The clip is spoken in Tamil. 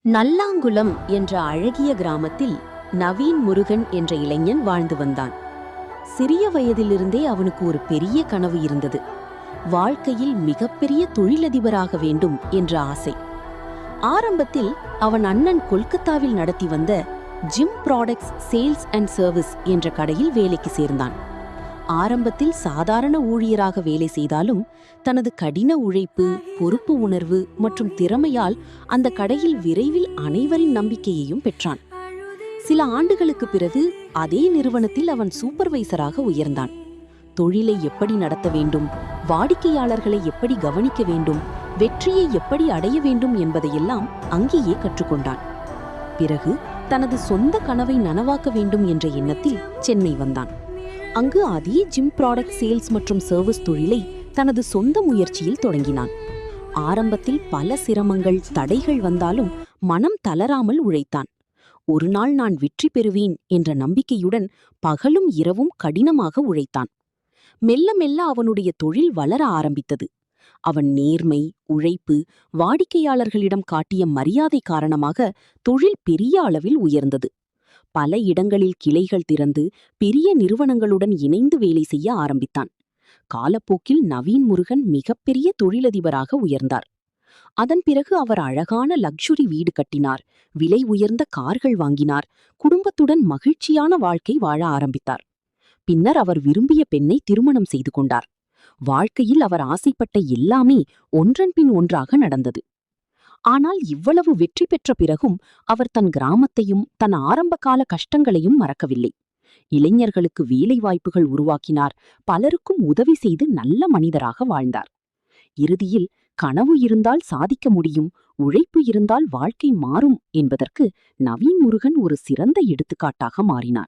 நல்லாங்குளம் என்ற அழகிய கிராமத்தில் நவீன் முருகன் என்ற இளைஞன் வாழ்ந்து வந்தான். சிறிய வயதிலிருந்தே அவனுக்கு ஒரு பெரிய கனவு இருந்தது. வாழ்க்கையில் மிகப்பெரிய தொழிலதிபராக வேண்டும் என்ற ஆசை. ஆரம்பத்தில் அவன் அண்ணன் கொல்கத்தாவில் நடத்தி வந்த gym products sales and service என்ற கடையில் வேலைக்கு சேர்ந்தான். ஆரம்பத்தில் சாதாரண ஊழியராக வேலை செய்தாலும் தனது கடின உழைப்பு, பொறுப்பு உணர்வு மற்றும் திறமையால் அந்த கடையில் விரைவில் அனைவரின் நம்பிக்கையையும் பெற்றான். சில ஆண்டுகளுக்கு பிறகு அதே நிறுவனத்தில் அவன் சூப்பர்வைசராக உயர்ந்தான். தொழிலை எப்படி நடத்த வேண்டும், வாடிக்கையாளர்களை எப்படி கவனிக்க வேண்டும், வெற்றியை எப்படி அடைய வேண்டும் என்பதையெல்லாம் அங்கேயே கற்றுக்கொண்டான். பிறகு தனது சொந்த கனவை நனவாக்க வேண்டும் என்ற எண்ணத்தில் சென்னை வந்தான். அங்கு அதே ஜிம் ப்ராடக்ட் சேல்ஸ் மற்றும் சர்வீஸ் தொழிலை தனது சொந்த முயற்சியில் தொடங்கினான். ஆரம்பத்தில் பல சிரமங்கள், தடைகள் வந்தாலும் மனம் தளராமல் உழைத்தான். ஒரு நாள் நான் வெற்றி பெறுவேன் என்ற நம்பிக்கையுடன் பகலும் இரவும் கடினமாக உழைத்தான். மெல்ல மெல்ல அவனுடைய தொழில் வளர ஆரம்பித்தது. அவன் நேர்மை, உழைப்பு, வாடிக்கையாளர்களிடம் காட்டிய மரியாதை காரணமாக தொழில் பெரிய அளவில் உயர்ந்தது. பல இடங்களில் கிளைகள் திறந்து பெரிய நிறுவனங்களுடன் இணைந்து வேலை செய்ய ஆரம்பித்தான். காலப்போக்கில் நவீன் முருகன் மிகப்பெரிய தொழிலதிபராக உயர்ந்தார். அதன் பிறகு அவர் அழகான லக்ஸுரி வீடு கட்டினார், விலை உயர்ந்த கார்கள் வாங்கினார், குடும்பத்துடன் மகிழ்ச்சியான வாழ்க்கை வாழ ஆரம்பித்தார். பின்னர் அவர் விரும்பிய பெண்ணை திருமணம் செய்து கொண்டார். வாழ்க்கையில் அவர் ஆசைப்பட்ட எல்லாமே ஒன்றன் பின் ஒன்றாக நடந்தது. ஆனால் இவ்வளவு வெற்றி பெற்ற பிறகும் அவர் தன் கிராமத்தையும் தன் ஆரம்பகால கஷ்டங்களையும் மறக்கவில்லை. இளைஞர்களுக்கு வேலை வாய்ப்புகள் உருவாக்கினார், பலருக்கும் உதவி செய்து நல்ல மனிதராக வாழ்ந்தார். இறுதியில் கனவு இருந்தால் சாதிக்க முடியும், உழைப்பு இருந்தால் வாழ்க்கை மாறும் என்பதற்கு நவீன் முருகன் ஒரு சிறந்த எடுத்துக்காட்டாக மாறினார்.